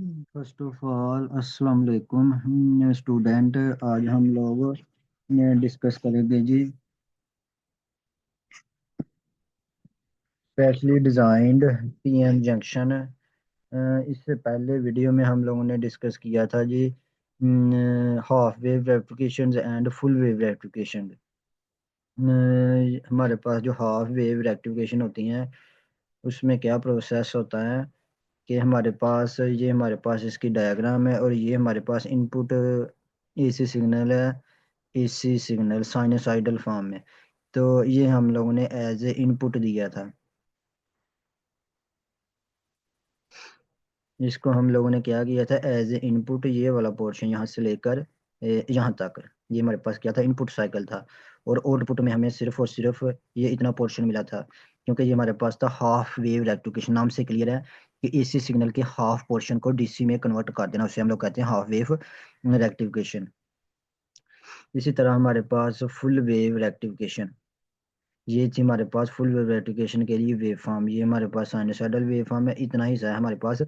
First of all अस्सलाम वालेकुम student. आज हम लोग डिस्कस करेंगे जी स्पेशली डिज़ाइंड पीएन जंक्शन। इससे पहले वीडियो में हम लोगों ने डिस्कस किया था जी half wave rectification and full wave rectification. हमारे पास जो हाफ वेव रेक्टिफिकेशन होती हैं उसमें क्या प्रोसेस होता है कि हमारे पास इसकी डायग्राम है और ये हमारे पास इनपुट एसी सिग्नल है। एसी सिग्नल साइनसॉइडल फॉर्म में। तो ये हम लोगों ने एज ए इनपुट दिया था। इसको हम लोगों ने क्या किया था एज ए इनपुट, ये वाला पोर्शन यहाँ से लेकर यहाँ तक। ये हमारे पास क्या था, इनपुट साइकिल था। और आउटपुट में हमें सिर्फ और सिर्फ ये इतना पोर्शन मिला था, क्योंकि ये हमारे पास था हाफ वेव रेक्टिफिकेशन। नाम से क्लियर है कि एसी सिग्नल के हाफ पोर्शन को डीसी में कन्वर्ट कर देना, उसे हम लोग कहते हैं हाफ वेव रेक्टिफिकेशन। इसी तरह हमारे पास फुल वेव रेक्टिफिकेशन, ये थी हमारे पास फुल वेव रेक्टिफिकेशन के लिए वेव फॉर्म। ये हमारे पास साइनसॉइडल वेव फॉर्म है, इतना ही सा है हमारे पास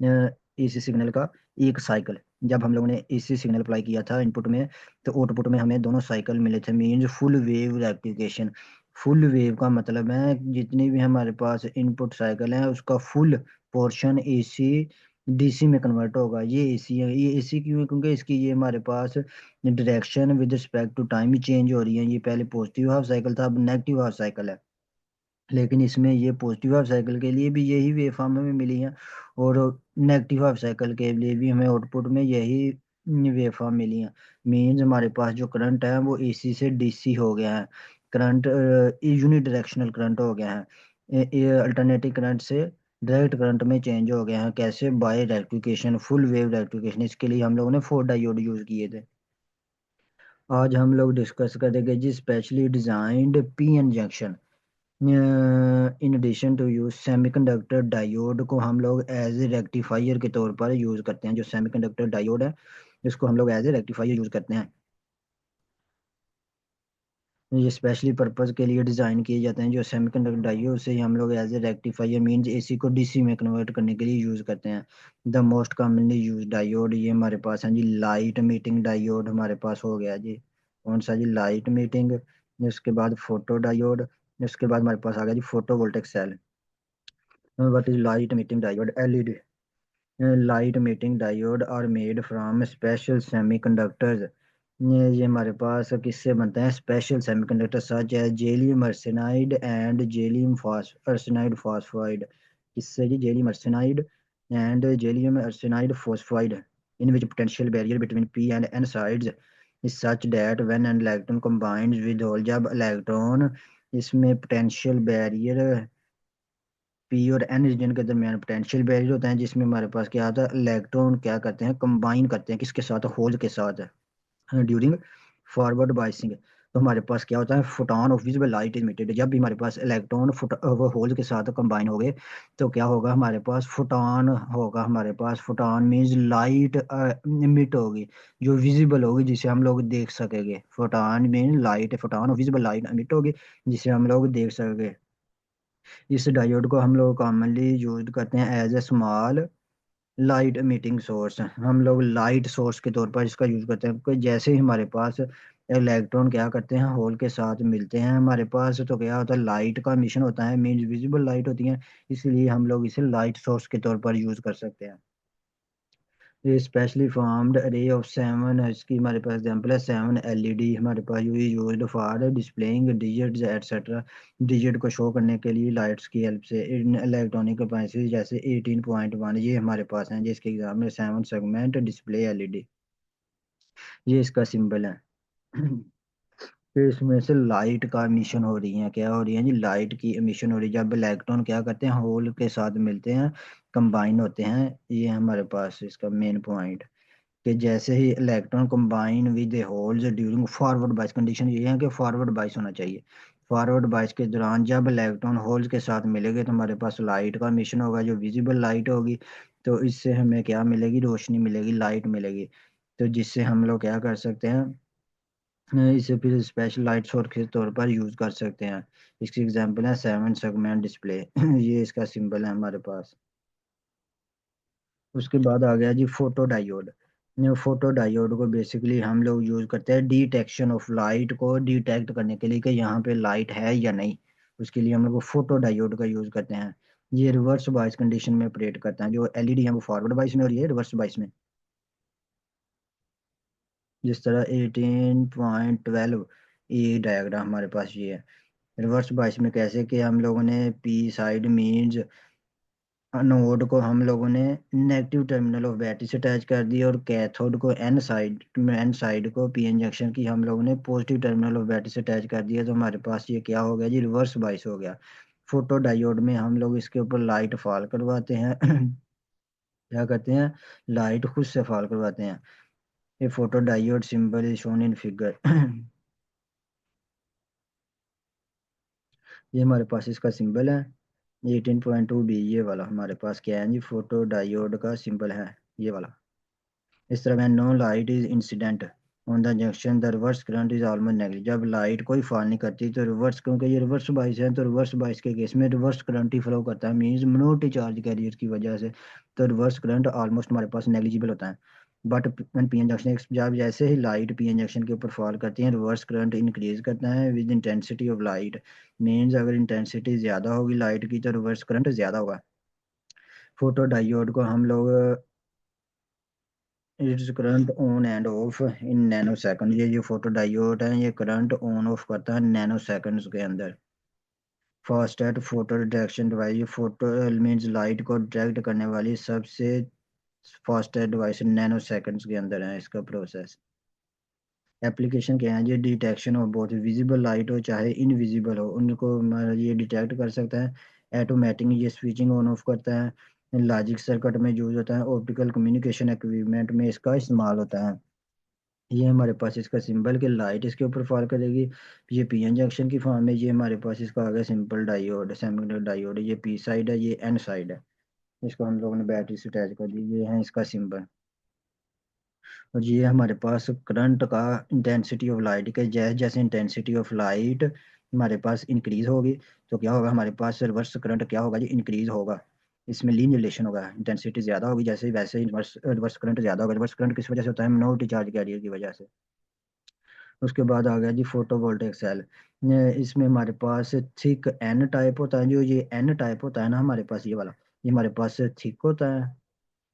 एसी सिग्नल का एक साइकिल। जब हम लोगों ने एसी सिग्नल अप्लाई किया था इनपुट में, तो आउटपुट में हमें दोनों साइकिल मिले थे, means full wave rectification. Full wave का मतलब है जितनी भी हमारे पास इनपुट साइकिल है उसका फुल पोर्शन एसी डीसी में कन्वर्ट होगा। ये एसी है। ये एसी क्यों है? क्योंकि इसकी ये हमारे पास direction with respect to time ही चेंज हो रही है। ये पहले पॉजिटिव हाफ साइकिल था, अब नेगेटिव हाफ साइकिल है। लेकिन इसमें ये पॉजिटिव हाफ साइकिल के लिए भी यही वेव फॉर्म हमें मिली है, और नेगेटिव हाफ साइकिल के लिए भी हमें आउटपुट में यही वेव फॉर्म मिली है। मीन्स हमारे पास जो करंट है वो एसी से डीसी हो गया है। करंट यूनि डायरेक्शनल करंट हो गया है। ये अल्टरनेटिंग करंट से डायरेक्ट करंट में चेंज हो गया है। कैसे? By rectification, full wave rectification. इसके लिए हम लोगों ने 4 डायोड यूज किए थे। आज हम लोग डिस्कस करेंगे जी specially designed PN junction. In addition to use semiconductor diode को हम लोग एज ए रेक्टिफायर के तौर पर यूज करते हैं। जो सेमीकंडक्टर डायोड है इसको हम लोग एज ए रेक्टिफायर यूज करते हैं। ये स्पेशली पर्पज के लिए डिजाइन किए जाते हैं। जो सेमीकंडक्टर डायोड से ही हम लोग as a rectifier means AC को डीसी में कन्वर्ट करने के लिए यूज करते हैं। The most commonly use diode ये हमारे पास है जी लाइट मीटिंग डायोड। हमारे पास हो गया जी कौन सा जी, लाइट मीटिंग। उसके बाद फोटो डायोड। उसके बाद हमारे पास आ गया जी photovoltaic cell. What is light emitting diode? LED. Light emitting diode are made from special semiconductors. ये हमारे पास किससे बनते हैं? स्पेशल सेमीकंडक्टर सच है gallium arsenide and gallium arsenide phosphide. किससे जी? Gallium arsenide and gallium arsenide phosphide, in which potential barrier between p and n sides is such that when an electron combines with hole, जब electron इसमें potential barrier P और N region के दरमियान potential barrier होता है, जिसमें हमारे पास क्या आता है, इलेक्ट्रॉन क्या करते हैं, कंबाइन करते हैं किसके साथ? होल के साथ ड्यूरिंग फॉरवर्ड बाइसिंग। तो हमारे पास क्या होता है, photon of visible light emitted. जब भी हमारे पास इलेक्ट्रॉन वो होल के साथ कंबाइन हो गए तो क्या होगा, हमारे पास फोटॉन होगा। हमारे पास फोटॉन मीन्स लाइट इमिट होगी जो विजिबल होगी, जिसे हम लोग देख सकेंगे। Photon mean light, photon of visible light emit होगी जिसे हम लोग देख सकेंगे। इस डायोड को हम लोग कॉमनली यूज करते हैं as a small light emitting source. हम लोग लाइट सोर्स के तौर पर इसका यूज करते हैं, क्योंकि जैसे ही हमारे पास इलेक्ट्रॉन क्या करते हैं, होल के साथ मिलते हैं हमारे पास, तो क्या होता है, लाइट का मिशन होता है, मीन्स विजिबल लाइट होती है। इसलिए हम लोग इसे लाइट सोर्स के तौर पर यूज कर सकते हैं। ये स्पेशली फॉर्म्ड अरे ऑफ 7, इसकी हमारे पास एग्जांपल है 7 एलईडी। हमारे पास used for displaying digits etcetera. Digit को शो करने के लिए लाइट्स की हेल्प से इन इलेक्ट्रॉनिक अप्लायंसेस जैसे 18.1 ये हमारे पास हैं, जिसके एग्जाम में 7 सेगमेंट डिस्प्ले एलईडी, ये इसका सिंबल है। फिर इसमें से लाइट का एमिशन हो रही है, क्या हो रही है जी, लाइट की एमिशन हो रही है। जब इलेक्ट्रॉन क्या करते हैं, होल के साथ मिलते हैं, कंबाइन होते हैं। ये हमारे पास इसका मेन पॉइंट कि जैसे ही electron combine with holes during forward bias, condition ये है कि फॉरवर्ड बाइस होना चाहिए। फॉरवर्ड बाइस के दौरान जब इलेक्ट्रॉन होल्स के साथ मिलेंगे तो हमारे पास लाइट का मिशन होगा जो विजिबल लाइट होगी। तो इससे हमें क्या मिलेगी, रोशनी मिलेगी, लाइट मिलेगी। तो जिससे हम लोग क्या कर सकते हैं, इसे फिर स्पेशल लाइट सोर्स के तौर पर यूज कर सकते हैं। इसकी एग्जांपल है 7 सेगमेंट डिस्प्ले। ये इसका सिंबल है हमारे पास। उसके बाद आ गया जी फोटो डायोड। फोटो डायोड को बेसिकली हम लोग यूज करते हैं डिटेक्शन ऑफ लाइट को डिटेक्ट करने के लिए कि यहाँ पे लाइट है या नहीं। उसके लिए हम लोग फोटो डायोड का यूज करते हैं। ये रिवर्स बायस कंडीशन में ऑपरेट करता है। जो एलईडी है वो फॉरवर्ड बायस में और ये रिवर्स बायस में। जिस तरह 18.12 ये डायग्राम हमारे पास ये है। रिवर्स बायस में कैसे कि हम लोगों ने पी साइड मीन्स नोड को हम लोगों ने नेगेटिव टर्मिनल ऑफ बैटरी से अटैच कर दिया और कैथोड को एन साइड को पी एन जंक्शन की हम लोगों ने पॉजिटिव टर्मिनल ऑफ बैटरी से अटैच कर दिया। तो हमारे पास ये क्या हो गया जी, रिवर्स बायस हो गया। फोटो डायोड में हम लोग इसके ऊपर लाइट फॉल करवाते हैं क्या करते हैं, लाइट खुद से फॉल करवाते हैं। ये photo diode symbol is shown in figure ये हमारे पास इसका सिंबल है 18.2 बी। ये वाला हमारे पास क्या है जी, फोटो डायोड का सिंबल है ये वाला। इस तरह no light is incident on the junction the reverse current is almost negligible. जब लाइट कोई फॉल नहीं करती तो रिवर्स, क्योंकि ये रिवर्स बाइस है तो रिवर्स बाइस के केस में रिवर्स करंट ही फ्लो करता है, मींस मिनोरिटी चार्ज कैरियर की वजह से। तो रिवर्स करंट ऑलमोस्ट हमारे पास नेग्लिजिबल होता है। बट व्हेन पी इंजेक्शन, जब जैसे ही लाइट पी इंजेक्शन के ऊपर फॉल करती है रिवर्स करंट इंक्रीज करता है with intensity of light. Means अगर इंटेंसिटी ज्यादा होगी लाइट की तो रिवर्स करंट ज्यादा होगा। फोटो डायोड को हम लोग its current on end of in nano second. ये जो फोटो डायोड है ये करंट ऑन ऑफ करता है नैनो सेकंड्स के अंदर। फास्टेस्ट फोटो डिटेक्शन डिवाइस, ये फोटो मींस लाइट को डिटेक्ट करने वाली सबसे फास्टेस्ट डिवाइस नैनो सेकंड्स के अंदर है इसका प्रोसेस। एप्लीकेशन क्या है, ये डिटेक्शन हो बहुत विजिबल लाइट हो चाहे इनविजिबल हो उनको ये डिटेक्ट कर सकता है। ऑटोमेटिक ये स्विचिंग ऑन ऑफ करता है। लॉजिक सर्किट में यूज होता है। ऑप्टिकल कम्युनिकेशन इक्विपमेंट में इसका इस्तेमाल होता है। ये हमारे पास इसका सिंबल के लाइट इसके ऊपर फॉल करेगी। ये पी एन जंक्शन की फॉर्म है। ये हमारे पास इसका आ गया सिंपल डायोड सेमीकंडक्टर डायोड। ये पी साइड है ये एन साइड है। इसको हम लोगों ने बैटरी से अटैच कर दी। ये है इसका सिंबल। और ये हमारे पास करंट का इंटेंसिटी ऑफ लाइट के जैसे जैसे इंटेंसिटी ऑफ लाइट हमारे पास इंक्रीज होगी तो क्या होगा, हमारे पास रिवर्स करंट क्या होगा जी, इंक्रीज होगा। इसमें लीन रिलेशन होगा। इंटेंसिटी ज्यादा होगी जैसे वैसे ही रिवर्स रिवर्स करंट ज्यादा होगा। रिवर्स करंट किस वजह से होता है, मिनोरिटी चार्ज कैरियर की वजह से। उसके बाद आ गया जी फोटो वोल्टेक सेल। इसमें हमारे पास थिक एन टाइप होता है। जो ये एन टाइप होता है ना हमारे पास ये वाला, ये हमारे पास थिक होता है।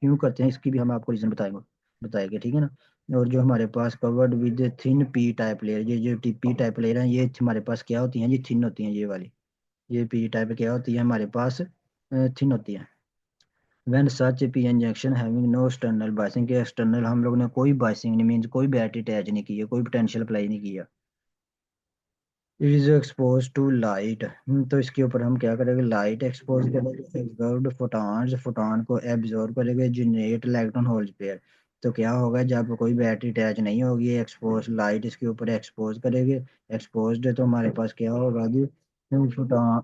क्यों करते हैं इसकी भी हम आपको रीजन बताएंगे बताएंगे, ठीक है ना। और जो हमारे पास covered with thin P type layer, ये जो पी टाइप लेयर है ये हमारे पास क्या होती हैं, ये थिन होती हैं ये वाली। ये पी टाइप क्या होती है हमारे पास, थिन होती है। When such P injection having no external biasing, के एक्सटर्नल हम लोग ने कोई बाइसिंग नहीं, मीन्स कोई बैटरी अटैच नहीं की है, कोई पोटेंशियल अप्लाई नहीं किया। It is expose to light. तो इसके ऊपर हम क्या करेंगे, लाइट एक्सपोज करेंगे। एब्जॉर्ब्ड फोटॉन्स, फोटोन को एब्जॉर्ब करेंगे जनरेट इलेक्ट्रॉन होल पेयर। तो क्या होगा, जब कोई बैटरी अटैच नहीं होगी एक्सपोज लाइट इसके ऊपर एक्सपोज करेंगे। एक्सपोज्ड है तो हमारे पास क्या होगा जी, फोटोन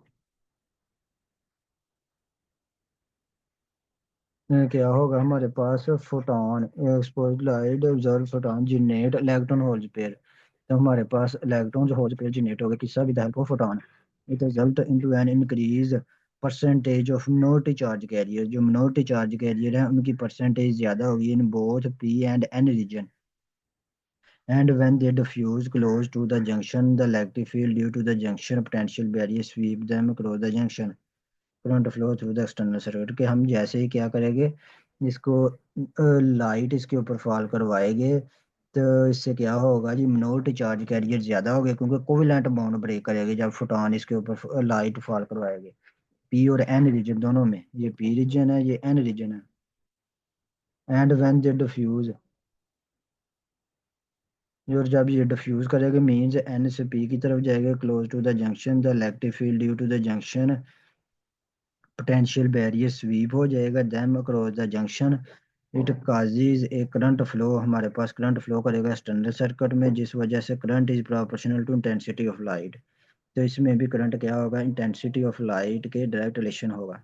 क्या होगा हमारे पास, photon expose light observe photon generate electron hole pair. तो हमारे पास इलेक्ट्रॉन्स होल पेयर जनरेट हो गए किसका, with help of photon. It result into an increase percentage of minority charge carrier. जो मिनोरिटी चार्ज कैरियर है उनकी परसेंटेज ज्यादा होगी in both P and N region. And when they diffuse close to the junction the electric field due to the junction potential barrier SVEEP them across the junction. Current flow through the external circuit, के हम जैसे ही क्या करेंगे इसको light इसके ऊपर fall करवाएंगे तो इससे क्या होगा जी, मिनोरिटी चार्ज कैरियर ज्यादा हो गए क्योंकि कोवेलेंट बॉन्ड ब्रेक करेंगे जब फोटोन इसके ऊपर लाइट फॉल करवाएंगे। पी और एन रीजन दोनों में, ये पी रीजन है ये एन रीजन है। एंड व्हेन दे डिफ्यूज, और जब ये डिफ्यूज करेंगे मींस एन से पी की तरफ जाएगा close to the junction the electric field due to the junction potential barrier sweep हो जाएगा then across the junction. It causes a current flow, हमारे पास करंट फ्लो करेगा एक्सटर्नल सर्किट में जिस वजह से current is proportional to intensity of light. तो इसमें भी करंट क्या होगा, इंटेंसिटी ऑफ लाइट के डायरेक्ट रिलेशन होगा।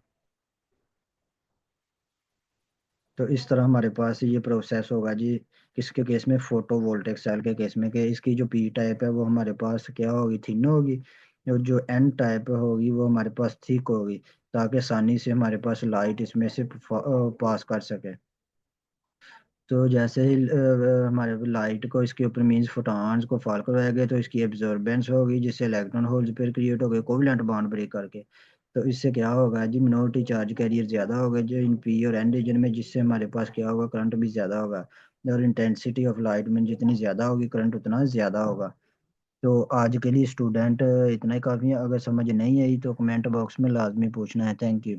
तो इस तरह हमारे पास ये प्रोसेस होगा जी किसके केस में, फोटो वोल्टेक सेल के केस में, कि इसकी जो पी टाइप है वो हमारे पास क्या होगी, थिन होगी। और जो एन टाइप होगी वो हमारे पास थिक होगी। ताकि आसानी से हमारे पास लाइट इसमें से पास कर सके। तो जैसे ही हमारे लाइट को इसके ऊपर मींस फोटॉन्स को फॉल करवाया गया तो इसकी एब्जॉर्बेंस होगी, जिससे इलेक्ट्रॉन होल्स पेयर क्रिएट हो गए कोवलेंट बॉन्ड ब्रेक करके। तो इससे क्या होगा जी, मिनोरिटी चार्ज कैरियर ज्यादा होगा जो इन पी और एन रीजन में, जिससे हमारे पास क्या होगा, करंट भी ज्यादा होगा। और इंटेंसिटी ऑफ लाइट में जितनी ज्यादा होगी करंट उतना ज्यादा होगा। तो आज के लिए स्टूडेंट इतना ही काफ़ी है। अगर समझ नहीं आई तो कमेंट बॉक्स में लाजमी पूछना है। Thank you.